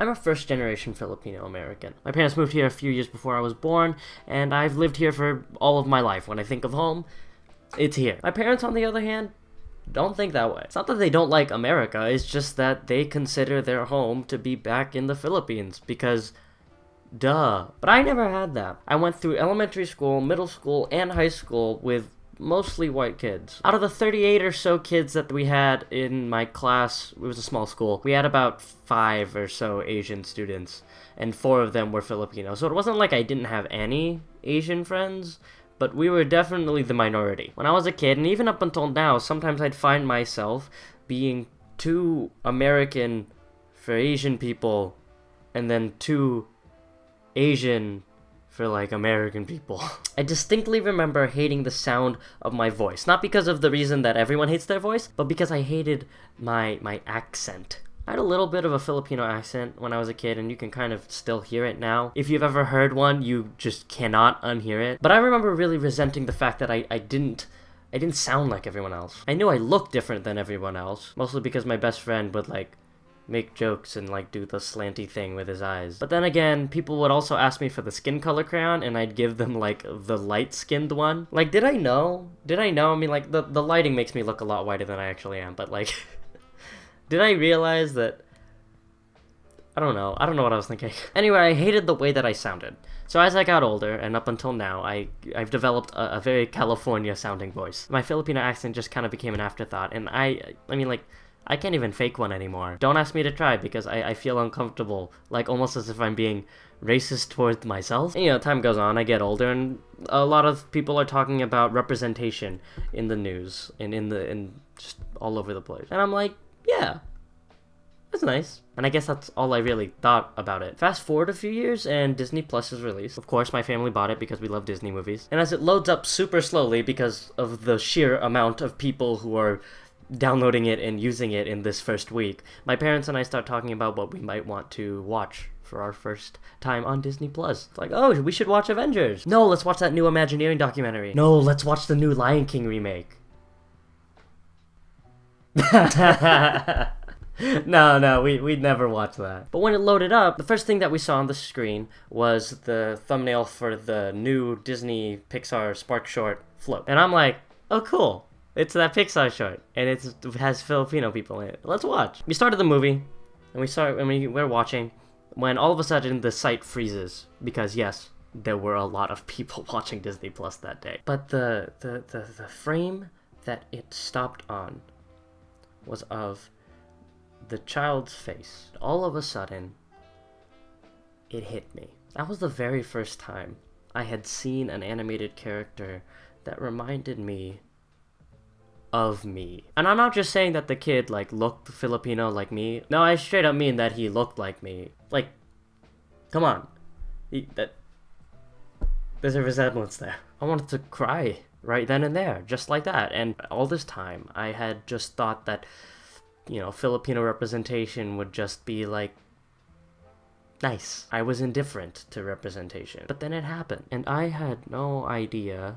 I'm a first-generation Filipino-American. My parents moved here a few years before I was born, and I've lived here for all of my life. When I think of home, it's here. My parents, on the other hand, don't think that way. It's not that they don't like America, it's just that they consider their home to be back in the Philippines, because duh. But I never had that. I went through elementary school, middle school, and high school with mostly white kids. Out of the 38 or so kids that we had in my class, it was a small school, we had about 5 or so Asian students, and 4 of them were Filipino. So it wasn't like I didn't have any Asian friends, but we were definitely the minority. When I was a kid, and even up until now, sometimes I'd find myself being too American for Asian people, and then too Asian for, like, American people. I distinctly remember hating the sound of my voice. Not because of the reason that everyone hates their voice, but because I hated my accent. I had a little bit of a Filipino accent when I was a kid, and you can kind of still hear it now. If you've ever heard one, you just cannot unhear it. But I remember really resenting the fact that I didn't sound like everyone else. I knew I looked different than everyone else, mostly because my best friend would, like, make jokes and, like, do the slanty thing with his eyes. But then again, people would also ask me for the skin color crayon, and I'd give them, like, the light-skinned one. Like, did I know? I mean, like, the lighting makes me look a lot whiter than I actually am, but, like, did I realize that? I don't know what I was thinking. Anyway, I hated the way that I sounded. So as I got older, and up until now, I've developed a very California-sounding voice. My Filipino accent just kind of became an afterthought, and I mean, like, I can't even fake one anymore. Don't ask me to try because I feel uncomfortable, like almost as if I'm being racist towards myself. And, you know, time goes on, I get older, and a lot of people are talking about representation in the news and in just all over the place. And I'm like, yeah, that's nice. And I guess that's all I really thought about it. Fast forward a few years and Disney Plus is released. Of course, my family bought it because we love Disney movies. And as it loads up super slowly because of the sheer amount of people who are downloading it and using it in this first week, my parents and I start talking about what we might want to watch for our first time on Disney Plus. It's like, oh, we should watch Avengers. No, let's watch that new Imagineering documentary. No, let's watch the new Lion King remake. No, we'd never watch that. But when it loaded up, the first thing that we saw on the screen was the thumbnail for the new Disney Pixar Spark short Float. And I'm like, oh, cool. It's that Pixar short, and it has Filipino people in it. Let's watch. We started the movie, and we were watching, when all of a sudden the site freezes, because yes, there were a lot of people watching Disney Plus that day. But the frame that it stopped on was of the child's face. All of a sudden, it hit me. That was the very first time I had seen an animated character that reminded me of me. And I'm not just saying that the kid, like, looked Filipino like me. No, I straight up mean that he looked like me. Like, come on. There's a resemblance there. I wanted to cry right then and there, just like that. And all this time, I had just thought that, you know, Filipino representation would just be, like, nice. I was indifferent to representation. But then it happened. And I had no idea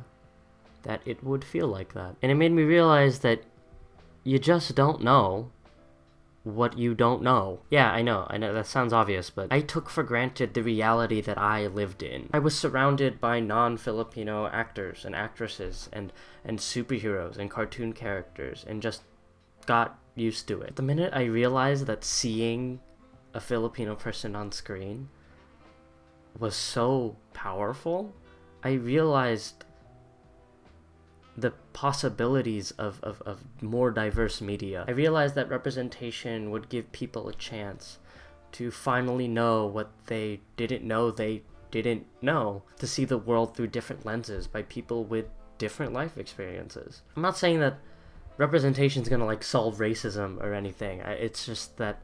that it would feel like that. And it made me realize that you just don't know what you don't know. Yeah, I know, that sounds obvious, but I took for granted the reality that I lived in. I was surrounded by non-Filipino actors and actresses and superheroes and cartoon characters, and just got used to it. The minute I realized that seeing a Filipino person on screen was so powerful, I realized the possibilities of more diverse media. I realized that representation would give people a chance to finally know what they didn't know, to see the world through different lenses by people with different life experiences. I'm not saying that representation is gonna, like, solve racism or anything. It's just that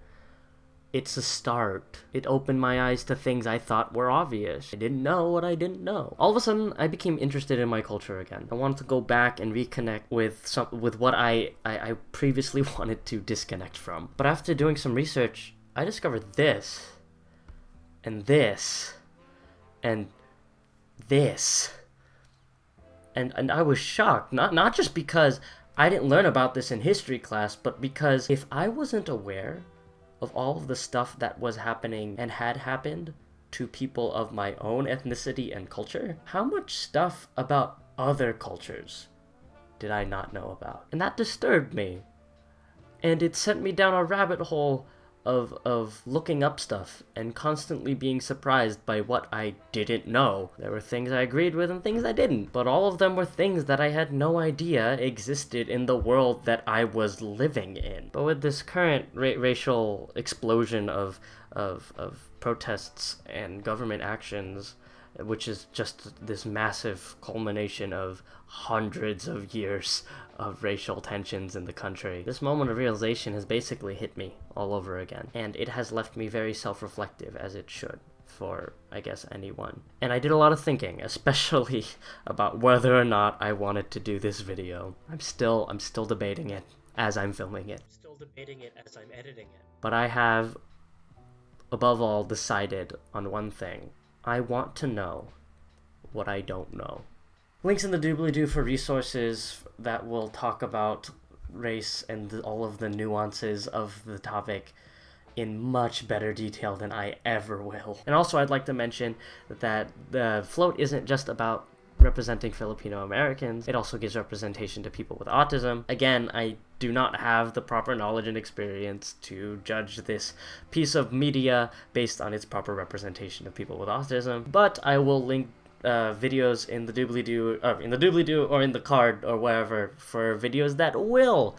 it's a start. It opened my eyes to things I thought were obvious. I didn't know what I didn't know. All of a sudden, I became interested in my culture again. I wanted to go back and reconnect with what I previously wanted to disconnect from. But after doing some research, I discovered this, and this, and this. And I was shocked, not just because I didn't learn about this in history class, but because if I wasn't aware of all of the stuff that was happening and had happened to people of my own ethnicity and culture, how much stuff about other cultures did I not know about? And that disturbed me. And it sent me down a rabbit hole of looking up stuff and constantly being surprised by what I didn't know. There were things I agreed with and things I didn't, but all of them were things that I had no idea existed in the world that I was living in. But with this current racial explosion of protests and government actions, which is just this massive culmination of hundreds of years of racial tensions in the country, this moment of realization has basically hit me all over again. And it has left me very self-reflective, as it should, for, I guess, anyone. And I did a lot of thinking, especially about whether or not I wanted to do this video. I'm still debating it as I'm filming it. Still debating it as I'm editing it. But I have, above all, decided on one thing. I want to know what I don't know. Links in the doobly-doo for resources that will talk about race and all of the nuances of the topic in much better detail than I ever will. And also I'd like to mention that the float isn't just about representing Filipino-Americans, it also gives representation to people with autism. Again, I do not have the proper knowledge and experience to judge this piece of media based on its proper representation of people with autism, but I will link videos in the doobly-doo or in the card or wherever for videos that will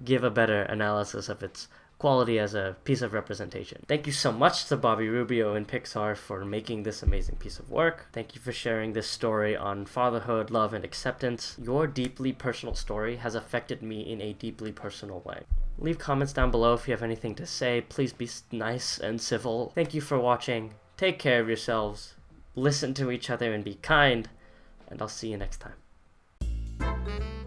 give a better analysis of its quality as a piece of representation. Thank you so much to Bobby Rubio and Pixar for making this amazing piece of work. Thank you for sharing this story on fatherhood, love, and acceptance. Your deeply personal story has affected me in a deeply personal way. Leave comments down below if you have anything to say. Please be nice and civil. Thank you for watching. Take care of yourselves. Listen to each other and be kind. And I'll see you next time.